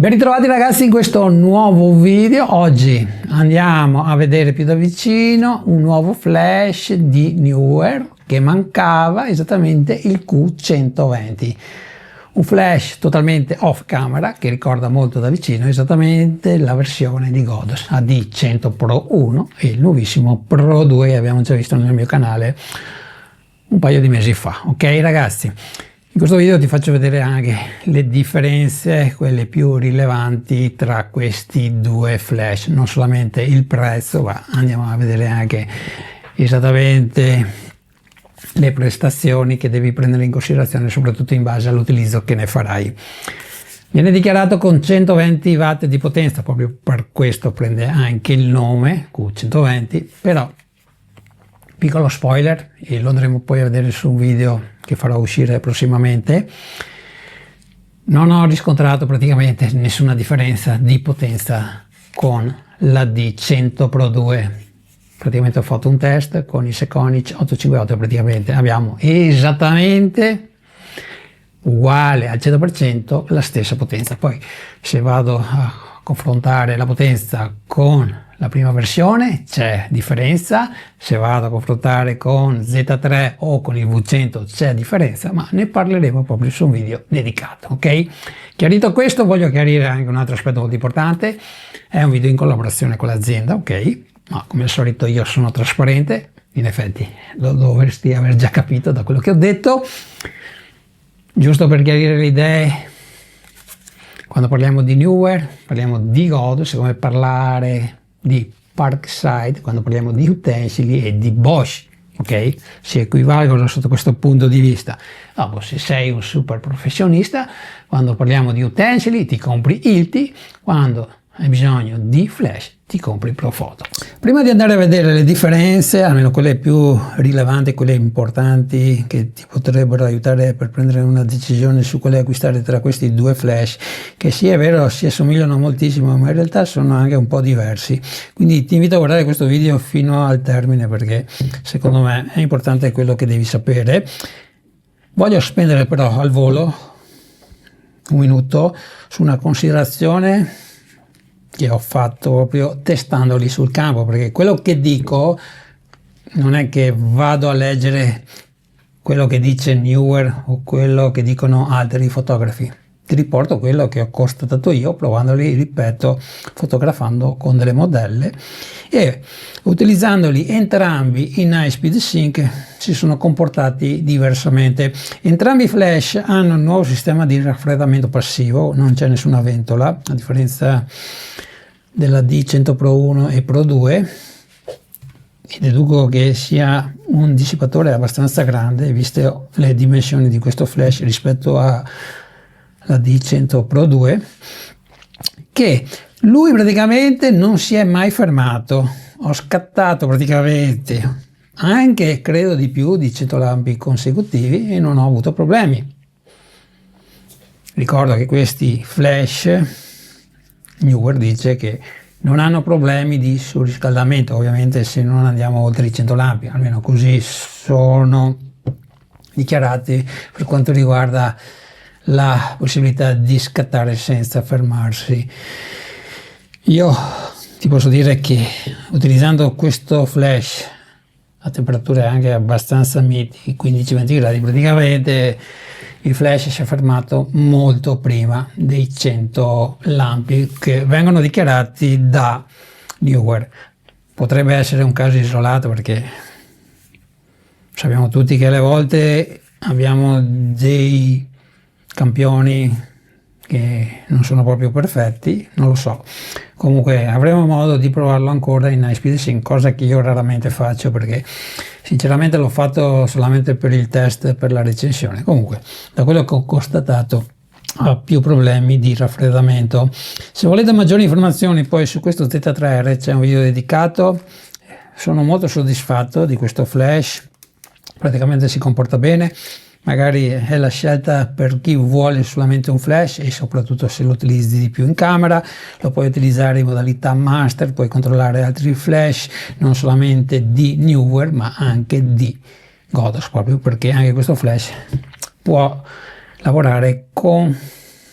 Ben ritrovati ragazzi in questo nuovo video. Oggi andiamo a vedere più da vicino un nuovo flash di Neewer che mancava, esattamente il Q120. Un flash totalmente off camera che ricorda molto da vicino esattamente la versione di Godos AD100 Pro 1 e il nuovissimo Pro 2 che abbiamo già visto nel mio canale un paio di mesi fa. Ok ragazzi, in questo video ti faccio vedere anche le differenze, quelle più rilevanti tra questi due flash, non solamente il prezzo, ma andiamo a vedere anche esattamente le prestazioni che devi prendere in considerazione, soprattutto in base all'utilizzo che ne farai. Viene dichiarato con 120 watt di potenza, proprio per questo prende anche il nome Q120, però piccolo spoiler, e lo andremo poi a vedere su un video che farò uscire prossimamente, non ho riscontrato praticamente nessuna differenza di potenza con la D100 Pro 2. Praticamente ho fatto un test con il Sekonic 858, praticamente abbiamo esattamente uguale al 100% la stessa potenza. Poi se vado a confrontare la potenza con la prima versione c'è differenza, se vado a confrontare con Z3 o con il V100 c'è differenza, ma ne parleremo proprio su un video dedicato, ok? Chiarito questo, voglio chiarire anche un altro aspetto molto importante. È un video in collaborazione con l'azienda, ok? Ma come al solito io sono trasparente, in effetti lo dovresti aver già capito da quello che ho detto. Giusto per chiarire le idee, quando parliamo di Neewer parliamo di Godos, è come parlare di Parkside quando parliamo di utensili e di Bosch, ok? Si equivalgono sotto questo punto di vista. Dopo, se sei un super professionista, quando parliamo di utensili ti compri Ilty, quando hai bisogno di flash ti compri Profoto. Prima di andare a vedere le differenze, almeno quelle più rilevanti, quelle importanti che ti potrebbero aiutare per prendere una decisione su quale acquistare tra questi due flash, che sì è vero si assomigliano moltissimo ma in realtà sono anche un po' diversi, quindi ti invito a guardare questo video fino al termine perché secondo me è importante quello che devi sapere. Voglio spendere però al volo un minuto su una considerazione che ho fatto proprio testandoli sul campo, perché quello che dico non è che vado a leggere quello che dice Neewer o quello che dicono altri fotografi. Ti riporto quello che ho constatato io provandoli, ripeto, fotografando con delle modelle e utilizzandoli entrambi in high speed sync si sono comportati diversamente. Entrambi i flash hanno un nuovo sistema di raffreddamento passivo, non c'è nessuna ventola, a differenza della D100 Pro 1 e Pro 2, e deduco che sia un dissipatore abbastanza grande viste le dimensioni di questo flash rispetto alla D100 Pro 2, che lui praticamente non si è mai fermato. Ho scattato praticamente anche credo di più di 100 lampi consecutivi e non ho avuto problemi. Ricordo che questi flash Neewer dice che non hanno problemi di surriscaldamento, ovviamente se non andiamo oltre i 100 lampi, almeno così sono dichiarati per quanto riguarda la possibilità di scattare senza fermarsi. Io ti posso dire che utilizzando questo flash a temperature anche abbastanza miti, 15-20 gradi, praticamente il flash si è fermato molto prima dei 100 lampi che vengono dichiarati da Neewer. Potrebbe essere un caso isolato perché sappiamo tutti che alle volte abbiamo dei campioni che non sono proprio perfetti, non lo so. Comunque avremo modo di provarlo ancora in high speed sync, cosa che io raramente faccio perché sinceramente l'ho fatto solamente per il test, per la recensione. Comunque da quello che ho constatato ha più problemi di raffreddamento. Se volete maggiori informazioni poi su questo Z3R c'è un video dedicato. Sono molto soddisfatto di questo flash, praticamente si comporta bene. Magari è la scelta per chi vuole solamente un flash e soprattutto se lo utilizzi di più in camera, lo puoi utilizzare in modalità master, puoi controllare altri flash, non solamente di Neewer ma anche di Godos, proprio perché anche questo flash può lavorare con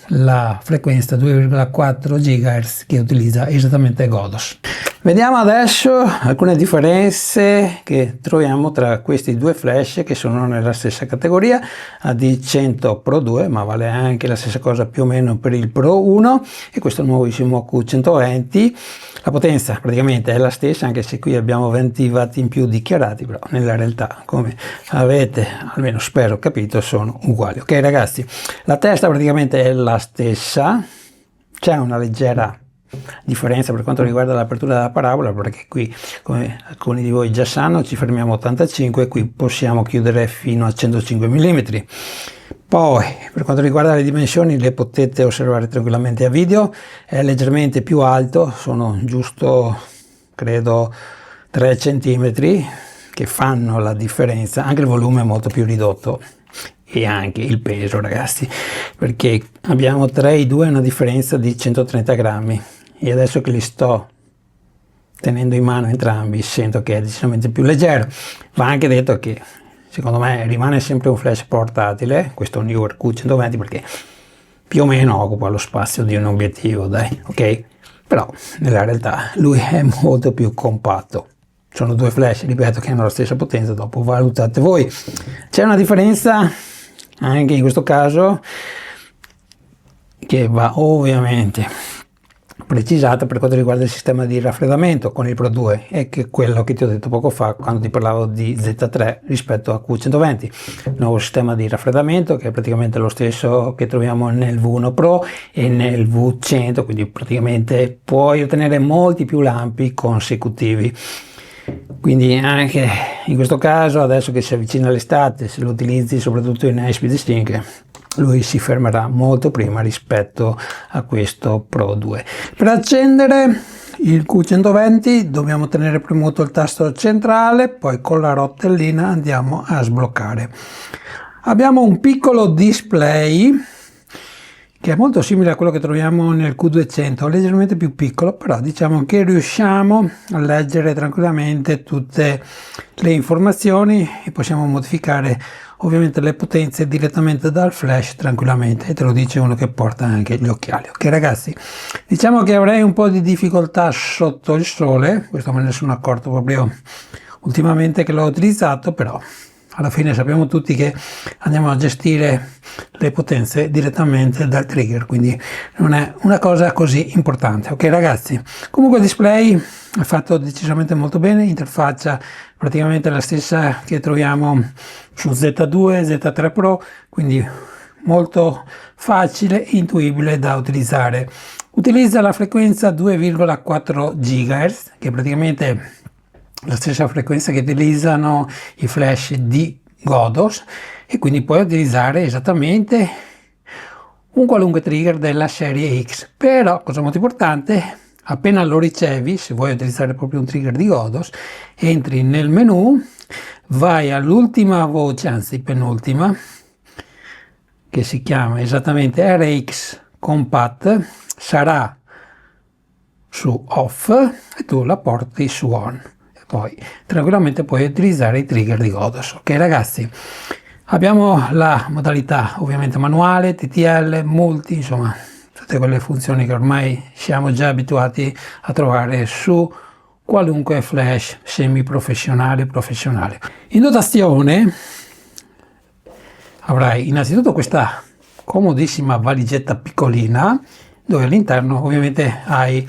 la frequenza 2,4 GHz che utilizza esattamente Godos. Vediamo adesso alcune differenze che troviamo tra questi due flash che sono nella stessa categoria, AD100 Pro 2, ma vale anche la stessa cosa più o meno per il Pro 1 e questo nuovissimo Q120. La potenza praticamente è la stessa, anche se qui abbiamo 20 watt in più dichiarati, però nella realtà, come avete almeno spero capito, sono uguali. Ok ragazzi, la testa praticamente è la stessa, c'è una leggera differenza per quanto riguarda l'apertura della parabola, perché qui, come alcuni di voi già sanno, ci fermiamo a 85 e qui possiamo chiudere fino a 105 mm. Poi per quanto riguarda le dimensioni le potete osservare tranquillamente a video, è leggermente più alto, sono giusto credo 3 cm che fanno la differenza, anche il volume è molto più ridotto e anche il peso ragazzi, perché abbiamo tra i due una differenza di 130 grammi e adesso che li sto tenendo in mano entrambi sento che è decisamente più leggero. Va anche detto che secondo me rimane sempre un flash portatile questo Neewer Q120, perché più o meno occupa lo spazio di un obiettivo, dai, ok? Però nella realtà lui è molto più compatto. Sono due flash, ripeto, che hanno la stessa potenza, dopo valutate voi. C'è una differenza anche in questo caso che va ovviamente precisata per quanto riguarda il sistema di raffreddamento con il Pro 2, e che è quello che ti ho detto poco fa quando ti parlavo di Z3 rispetto a Q120. Il nuovo sistema di raffreddamento che è praticamente lo stesso che troviamo nel V1 Pro e nel V100, quindi praticamente puoi ottenere molti più lampi consecutivi. Quindi anche in questo caso, adesso che si avvicina l'estate, se lo utilizzi soprattutto in high speed sync, lui si fermerà molto prima rispetto a questo Pro 2. Per accendere il Q120 dobbiamo tenere premuto il tasto centrale, poi con la rotellina andiamo a sbloccare. Abbiamo un piccolo display che è molto simile a quello che troviamo nel Q200, leggermente più piccolo, però diciamo che riusciamo a leggere tranquillamente tutte le informazioni e possiamo modificare ovviamente le potenze direttamente dal flash tranquillamente, e te lo dice uno che porta anche gli occhiali. Ok ragazzi, diciamo che avrei un po' di difficoltà sotto il sole, questo me ne sono accorto proprio ultimamente che l'ho utilizzato, però alla fine sappiamo tutti che andiamo a gestire le potenze direttamente dal trigger, quindi non è una cosa così importante. Ok ragazzi, comunque il display è fatto decisamente molto bene, interfaccia praticamente la stessa che troviamo su Z2, Z3 Pro, quindi molto facile e intuibile da utilizzare. Utilizza la frequenza 2,4 GHz, che è praticamente la stessa frequenza che utilizzano i flash di Godos, e quindi puoi utilizzare esattamente un qualunque trigger della serie X. Però, cosa molto importante, appena lo ricevi, se vuoi utilizzare proprio un trigger di Godos, entri nel menu, vai all'ultima voce, anzi penultima, che si chiama esattamente RX Compact, sarà su off e tu la porti su on. Poi tranquillamente puoi utilizzare i trigger di Godos. Ok ragazzi, abbiamo la modalità ovviamente manuale, TTL, multi, insomma tutte quelle funzioni che ormai siamo già abituati a trovare su qualunque flash semi professionale. In dotazione avrai innanzitutto questa comodissima valigetta piccolina, dove all'interno ovviamente hai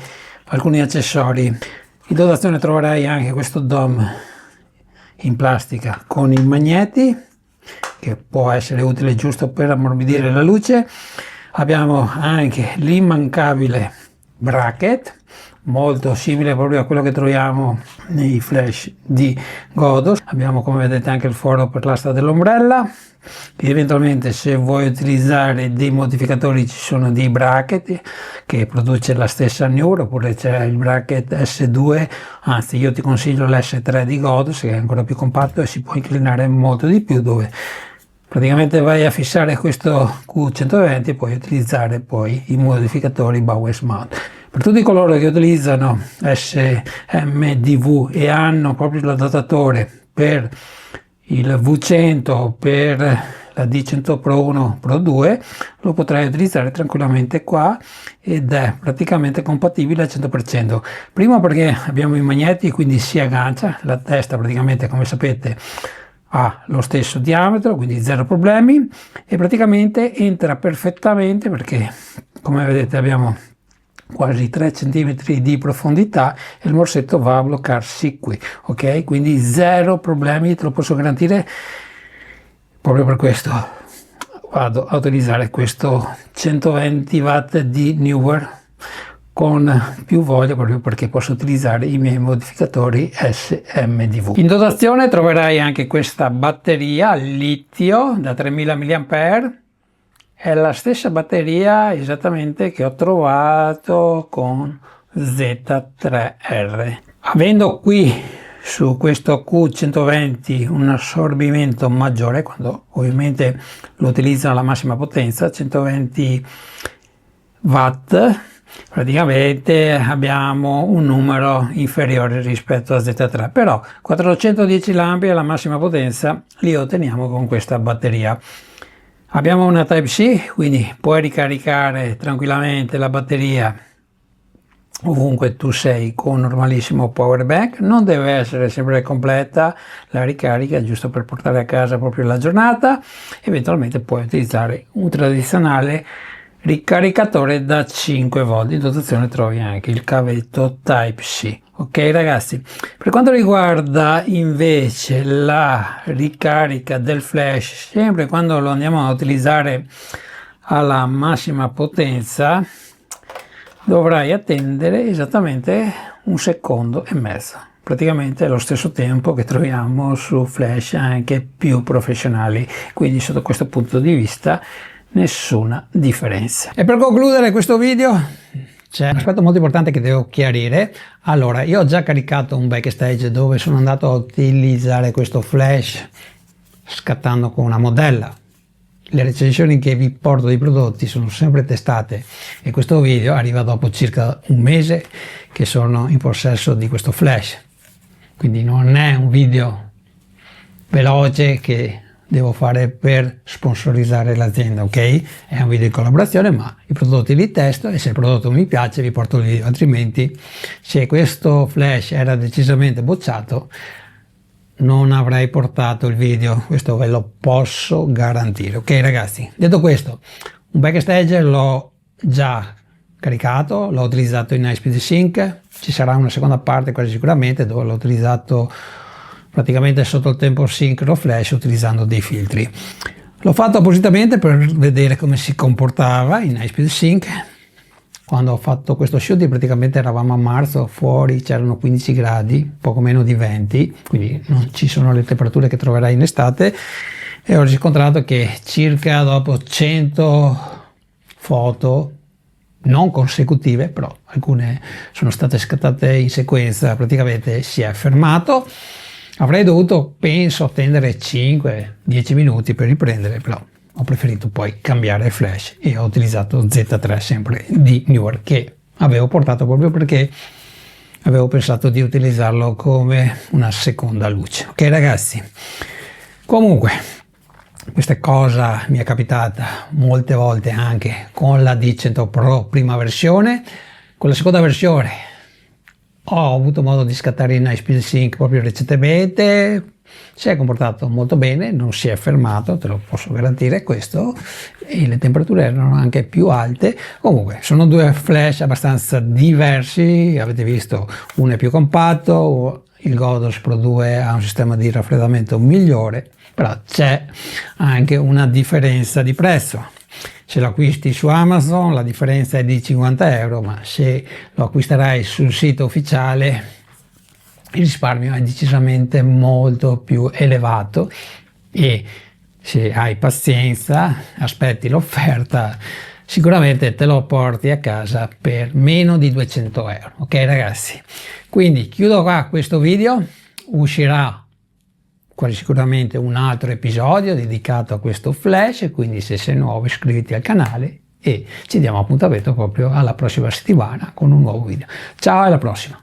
alcuni accessori. In dotazione troverai anche questo dome in plastica con i magneti, che può essere utile giusto per ammorbidire la luce. Abbiamo anche l'immancabile bracket, molto simile proprio a quello che troviamo nei flash di Godos. Abbiamo, come vedete, anche il foro per l'asta dell'ombrella. Eventualmente, se vuoi utilizzare dei modificatori, ci sono dei bracket che produce la stessa Neewer, oppure c'è il bracket S2, anzi io ti consiglio l'S3 di Godos, che è ancora più compatto e si può inclinare molto di più, dove praticamente vai a fissare questo Q120 e puoi utilizzare poi i modificatori Bowers Mount. Per tutti coloro che utilizzano SMDV e hanno proprio l'adattatore per il V100, per la D100 Pro 1 Pro 2, lo potrai utilizzare tranquillamente qua ed è praticamente compatibile al 100%. Primo perché abbiamo i magneti, quindi si aggancia, la testa praticamente, come sapete, ha lo stesso diametro, quindi zero problemi, e praticamente entra perfettamente perché, come vedete, abbiamo quasi 3 cm di profondità e il morsetto va a bloccarsi qui, ok? Quindi zero problemi, te lo posso garantire. Proprio per questo vado a utilizzare questo 120 watt di Neewer con più voglia, proprio perché posso utilizzare i miei modificatori SMDV. In dotazione troverai anche questa batteria al litio da 3000 mAh. È la stessa batteria esattamente che ho trovato con Z3R. Avendo qui su questo Q120 un assorbimento maggiore, quando ovviamente lo utilizzo alla massima potenza, 120 watt, praticamente abbiamo un numero inferiore rispetto a Z3, però 410 lampi alla massima potenza li otteniamo con questa batteria. Abbiamo una Type-C, quindi puoi ricaricare tranquillamente la batteria ovunque tu sei con un normalissimo power bank. Non deve essere sempre completa la ricarica, giusto per portare a casa proprio la giornata. Eventualmente puoi utilizzare un tradizionale ricaricatore da 5 volt. In dotazione trovi anche il cavetto Type-C. Ok ragazzi, per quanto riguarda invece la ricarica del flash, sempre quando lo andiamo a utilizzare alla massima potenza, dovrai attendere esattamente 1,5 secondi, praticamente è lo stesso tempo che troviamo su flash anche più professionali, quindi sotto questo punto di vista nessuna differenza. E per concludere questo video c'è un aspetto molto importante che devo chiarire. Allora, io ho già caricato un backstage dove sono andato a utilizzare questo flash scattando con una modella. Le recensioni che vi porto dei prodotti sono sempre testate e questo video arriva dopo circa un mese che sono in possesso di questo flash. Quindi non è un video veloce che devo fare per sponsorizzare l'azienda, ok? È un video in collaborazione, ma i prodotti li testo e se il prodotto mi piace vi porto il video, altrimenti se questo flash era decisamente bocciato non avrei portato il video, questo ve lo posso garantire, ok ragazzi? Detto questo, un backstage l'ho già caricato, l'ho utilizzato in High-Speed Sync, ci sarà una seconda parte quasi sicuramente dove l'ho utilizzato praticamente sotto il tempo sincro flash utilizzando dei filtri. L'ho fatto appositamente per vedere come si comportava in High-Speed Sync. Quando ho fatto questo shooting praticamente eravamo a marzo, fuori c'erano 15 gradi, poco meno di 20, quindi non ci sono le temperature che troverai in estate, e ho riscontrato che circa dopo 100 foto non consecutive, però alcune sono state scattate in sequenza, praticamente si è fermato. Avrei dovuto, penso, attendere 5-10 minuti per riprendere, però ho preferito poi cambiare flash e ho utilizzato Z3 sempre di Neewer, che avevo portato proprio perché avevo pensato di utilizzarlo come una seconda luce. Ok ragazzi, comunque questa cosa mi è capitata molte volte anche con la D100 Pro prima versione. Con la seconda versione ho avuto modo di scattare in High-Speed Sync proprio recentemente, si è comportato molto bene, non si è fermato, te lo posso garantire questo, e le temperature erano anche più alte. Comunque sono due flash abbastanza diversi, avete visto, uno è più compatto, il Godos Pro 2 ha un sistema di raffreddamento migliore, però c'è anche una differenza di prezzo. Se lo acquisti su Amazon la differenza è di 50 euro, ma se lo acquisterai sul sito ufficiale il risparmio è decisamente molto più elevato, e se hai pazienza, aspetti l'offerta, sicuramente te lo porti a casa per meno di 200 euro. Ok ragazzi, quindi chiudo qua questo video, uscirà quasi sicuramente un altro episodio dedicato a questo flash, quindi se sei nuovo iscriviti al canale e ci diamo appuntamento proprio alla prossima settimana con un nuovo video. Ciao, alla prossima!